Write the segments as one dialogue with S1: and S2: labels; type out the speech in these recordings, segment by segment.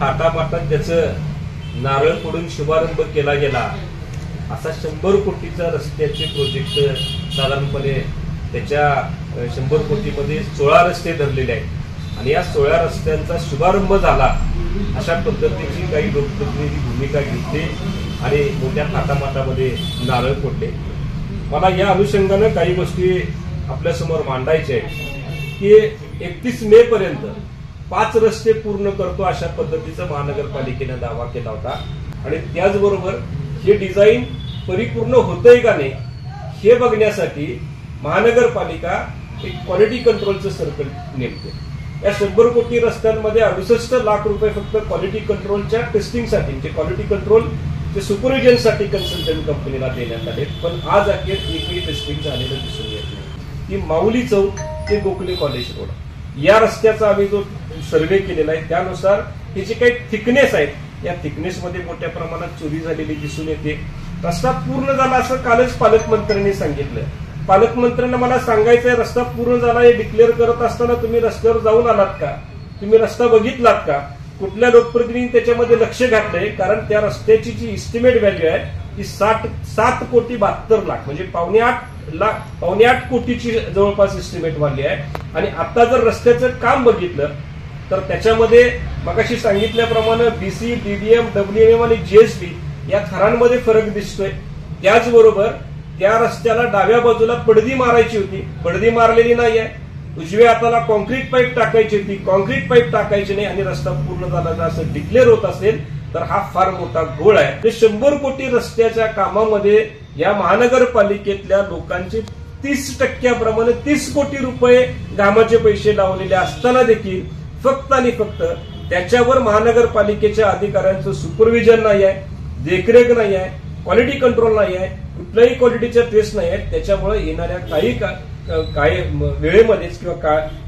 S1: थाटामाटात त्याचं नारळ फोडून शुभारंभ केला गेला असा 100 कोटीचा रस्त्याचे प्रोजेक्ट साधारणपणे त्याच्या 100 कोटीमध्ये 16 रस्ते धरलेले आहेत आणि या 16 रस्त्यांचा शुभारंभ झाला अशा पद्धतीची काही लोकप्रतिनिधी भूमिका घेतली आणि मोठ्या थाटामाटामध्ये नारळ फोडले। मला या अनुषंगानं काही गोष्टी आपल्यासमोर मांडायच्या आहेत की 31 मे पर्यंत 5 रस्ते पूर्ण करतो अशा पद्धतीचा महानगरपालिकेने दावा केला होता आणि त्याचबरोबर हे डिझाईन परिपूर्ण होतंय का नाही हे बघण्यासाठी महानगरपालिका एक क्वालिटी कंट्रोलचं सर्कल नेमते। या 100 कोटी रस्त्यांमध्ये 68 लाख रुपये फक्त क्वालिटी कंट्रोलच्या टेस्टिंगसाठी म्हणजे क्वालिटी कंट्रोल सुपरविजनसाठी कन्सल्टंट कंपनीला देण्यात आले, पण आज अखेर एकही टेस्टिंग झालेलं दिसून येत नाही। ती माऊली चौक ते गोखले कॉलेज रोड या रस्त्याचा आम्ही जो सर्वे केलेला आहे त्यानुसार हे जे काही थिकनेस आहेत या थिकनेसमध्ये मोठ्या प्रमाणात चोरी झालेली दिसून येते। रस्ता पूर्ण झाला असं कालच पालकमंत्र्यांनी सांगितलं। पालकमंत्र्यांना मला सांगायचंय रस्ता पूर्ण झाला हे डिक्लेअर करत असताना तुम्ही रस्त्यावर जाऊन आलात का? तुम्ही रस्ता बघितलात का? कुठल्या लोकप्रतिनिधींनी त्याच्यामध्ये लक्ष घातलंय? कारण त्या रस्त्याची जी इस्टिमेट व्हॅल्यू आहे ती 7 कोटी 72 लाख म्हणजे पावणे 8 कोटीची जवळपास इस्टिमेट वाढली आहे। आणि आता जर रस्त्याचं काम बघितलं तर त्याच्यामध्ये मगाशी सांगितल्याप्रमाणे बीसी, डीडीएम, डब्ल्यूएम आणि जीएसटी या थरांमध्ये फरक दिसतोय। त्याचबरोबर त्या रस्त्याला डाव्या बाजूला पडदी मारायची होती, पडदी मारलेली नाहीये। उजव्या हाताला कॉन्क्रीट पाईप टाकायची होती, कॉन्क्रीट पाईप टाकायची नाही आणि रस्ता पूर्ण झाला असं डिक्लेअर होत असेल तर हा फार मोठा घोळ आहे। ते 100 कोटी रस्त्याच्या कामामध्ये या महानगरपालिकेतल्या लोकांचे 30% 30 कोटी रुपये घामाचे पैसे लावलेले असताना देखील फक्त आणि फक्त त्याच्यावर महानगरपालिकेच्या अधिकाऱ्यांचं सुपरविजन नाही आहे, देखरेख नाही आहे, क्वालिटी कंट्रोल नाही आहे, कुठल्याही क्वालिटीच्या टेस्ट नाही आहेत। त्याच्यामुळे येणाऱ्या काही वेळेमध्येच किंवा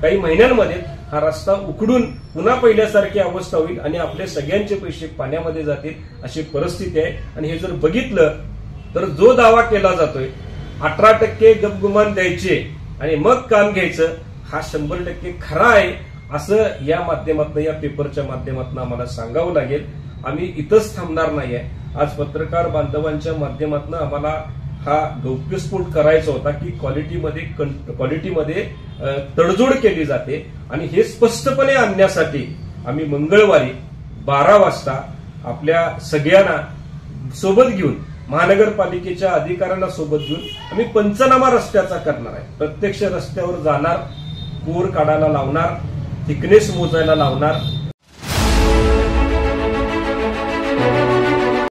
S1: काही महिन्यांमध्ये हा रस्ता उकडून पुन्हा पहिल्यासारखी अवस्था होईल आणि आपले सगळ्यांचे पैसे पाण्यामध्ये जातील अशी परिस्थिती आहे। आणि हे जर बघितलं तर जो दावा केला जातोय 18% गपगुमान द्यायचे आणि मग काम घ्यायचं हा 100% खरा आहे असं या माध्यमातून या पेपरच्या माध्यमातून आम्हाला सांगावं लागेल। आम्ही इथंच थांबणार नाहीये। आज पत्रकार बांधवांच्या माध्यमातून आम्हाला हा गौप्यस्फोट करायचा होता की क्वालिटीमध्ये तडजोड केली जाते आणि हे स्पष्टपणे आणण्यासाठी आम्ही मंगळवारी 12 वाजता आपल्या सगळ्यांना सोबत घेऊन महानगरपालिकेच्या अधिकाऱ्यांना सोबत घेऊन आम्ही पंचनामा रस्त्याचा करणार आहे। प्रत्यक्ष रस्त्यावर जाणार, कोर काढायला लावणार, थिकनेस मोजायला लावणार।